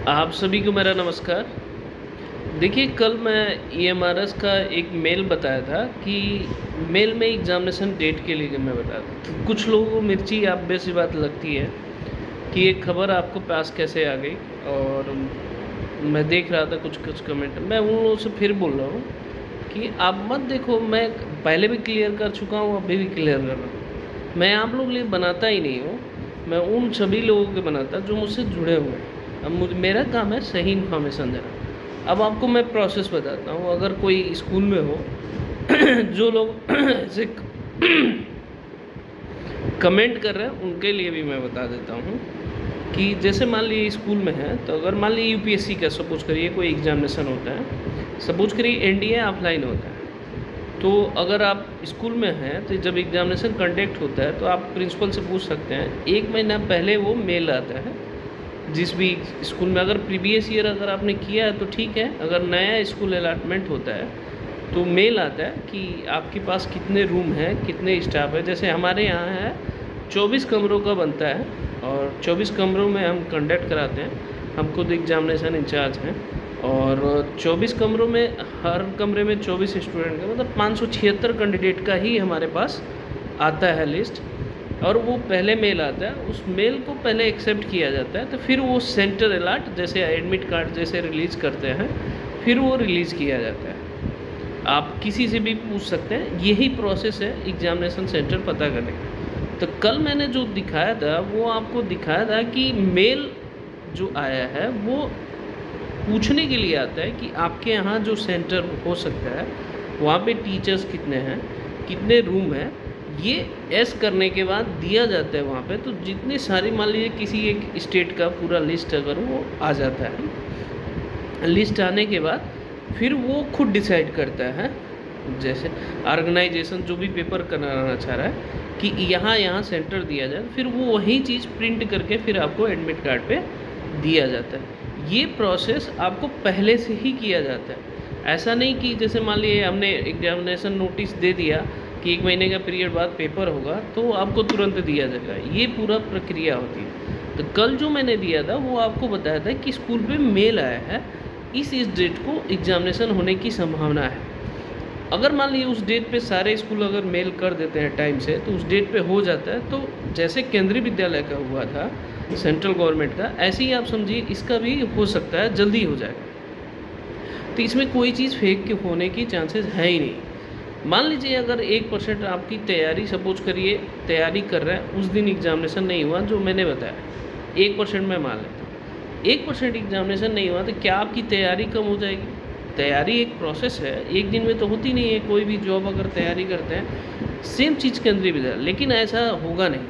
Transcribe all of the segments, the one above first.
आप सभी को मेरा नमस्कार। देखिए, कल मैं ईएमआरएस का एक मेल बताया था कि मेल में एग्ज़ामिनेशन डेट के लिए मैं बताया था। तो कुछ लोगों को मिर्ची आप बेसी बात लगती है कि ये खबर आपको पास कैसे आ गई। और मैं देख रहा था कुछ कमेंट, मैं उन लोगों से फिर बोल रहा हूँ कि आप मत देखो, मैं पहले भी क्लियर कर चुका हूँ, अभी भी क्लियर कर रहा हूँ। मैं आप लोगों के लिए बनाता ही नहीं हूँ, मैं उन सभी लोगों के बनाता जो मुझसे जुड़े हुए हैं। अब मेरा काम है सही इन्फॉर्मेशन देना। अब आपको मैं प्रोसेस बताता हूँ। अगर कोई स्कूल में हो जो लोग ऐसे कमेंट कर रहे हैं, उनके लिए भी मैं बता देता हूँ कि जैसे मान लीजिए स्कूल में है, तो अगर मान लीजिए यूपीएससी का सपोज करिए कोई एग्जामिनेशन होता है, सपोज करिए एनडीए ऑफलाइन होता है। तो अगर आप स्कूल में हैं, तो जब एग्जामिनेशन कंडक्ट होता है तो आप प्रिंसिपल से पूछ सकते हैं। 1 महीना पहले वो मेल आता है जिस भी स्कूल में। अगर प्रीवियस ईयर अगर आपने किया है तो ठीक है, अगर नया स्कूल अलॉटमेंट होता है तो मेल आता है कि आपके पास कितने रूम हैं, कितने स्टाफ है। जैसे हमारे यहाँ है 24 कमरों का बनता है, और 24 कमरों में हम कंडक्ट कराते हैं। हम खुद एग्जामिनेशन इंचार्ज हैं, और 24 कमरों में हर कमरे में 24 स्टूडेंट का मतलब 576 कैंडिडेट का ही हमारे पास आता है लिस्ट। और वो पहले मेल आता है, उस मेल को पहले एक्सेप्ट किया जाता है, तो फिर वो सेंटर अलॉट जैसे एडमिट कार्ड जैसे रिलीज़ करते हैं, फिर वो रिलीज़ किया जाता है। आप किसी से भी पूछ सकते हैं, यही प्रोसेस है एग्जामिनेशन सेंटर पता करने का। तो कल मैंने जो दिखाया था वो आपको दिखाया था कि मेल जो आया है वो पूछने के लिए आता है कि आपके यहाँ जो सेंटर हो सकता है वहाँ पे टीचर्स कितने हैं, कितने रूम हैं। ये एस करने के बाद दिया जाता है वहाँ पे। तो जितनी सारी मान लीजिए किसी एक स्टेट का पूरा लिस्ट अगर वो आ जाता है, लिस्ट आने के बाद फिर वो खुद डिसाइड करता है, जैसे ऑर्गेनाइजेशन जो भी पेपर कराना चाह रहा है कि यहाँ सेंटर दिया जाए, फिर वो वही चीज़ प्रिंट करके फिर आपको एडमिट कार्ड पे दिया जाता है। ये प्रोसेस आपको पहले से ही किया जाता है। ऐसा नहीं कि जैसे मान लीजिए हमने एग्जामिनेशन नोटिस दे दिया कि 1 महीने का पीरियड बाद पेपर होगा तो आपको तुरंत दिया जाएगा, ये पूरा प्रक्रिया होती है। तो कल जो मैंने दिया था वो आपको बताया था कि स्कूल पे मेल आया है, इस डेट को एग्जामिनेशन होने की संभावना है। अगर मान लीजिए उस डेट पे सारे स्कूल अगर मेल कर देते हैं टाइम से, तो उस डेट पे हो जाता है। तो जैसे केंद्रीय विद्यालय का हुआ था सेंट्रल गवर्नमेंट का, ऐसे ही आप समझिए इसका भी हो सकता है, जल्दी हो जाएगा। तो इसमें कोई चीज़ फेक के होने की चांसेस है ही नहीं। मान लीजिए अगर 1% आपकी तैयारी, सपोज करिए तैयारी कर रहे हैं, उस दिन एग्जामिनेशन नहीं हुआ जो मैंने बताया, 1% में मान लेता हूँ, 1% एग्जामिनेशन नहीं हुआ, तो क्या आपकी तैयारी कम हो जाएगी? तैयारी एक प्रोसेस है, एक दिन में तो होती नहीं है। कोई भी जॉब अगर तैयारी करते हैं, सेम चीज़ केंद्रीय विद्यालय, लेकिन ऐसा होगा नहीं,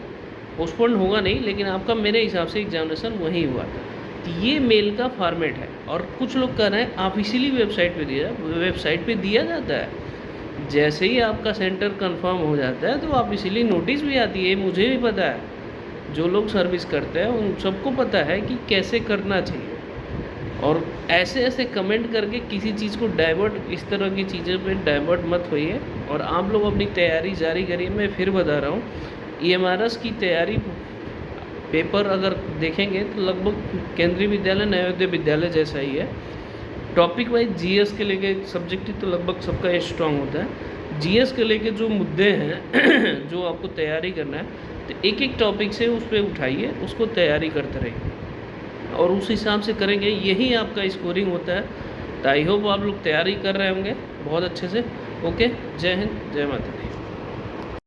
पोस्टपोन होगा नहीं, लेकिन आपका मेरे हिसाब से एग्जामिनेशन वहीं हुआ था। तो ये मेल का फॉर्मेट है। और कुछ लोग कह रहे हैं ऑफिशियली वेबसाइट पे दिया जाता है। जैसे ही आपका सेंटर कंफर्म हो जाता है तो ऑफिशियली नोटिस भी आती है, मुझे भी पता है। जो लोग सर्विस करते हैं उन सबको पता है कि कैसे करना चाहिए। और ऐसे कमेंट करके किसी चीज़ को डाइवर्ट, इस तरह की चीज़ों पे डाइवर्ट मत होइए, और आप लोग अपनी तैयारी जारी करिए। मैं फिर बता रहा हूँ, ईएमआरएस की तैयारी पेपर अगर देखेंगे तो लगभग केंद्रीय विद्यालय, नवोदय विद्यालय जैसा ही है। टॉपिक वाइज जीएस के लेके सब्जेक्ट तो लगभग सबका स्ट्रांग होता है। जीएस के लेके जो मुद्दे हैं जो आपको तैयारी करना है, तो एक टॉपिक से उस पर उठाइए, उसको तैयारी करते रहिए, और उस हिसाब से करेंगे, यही आपका स्कोरिंग होता है। तो आई होप आप लोग तैयारी कर रहे होंगे बहुत अच्छे से। ओके, जय हिंद, जय माता दी।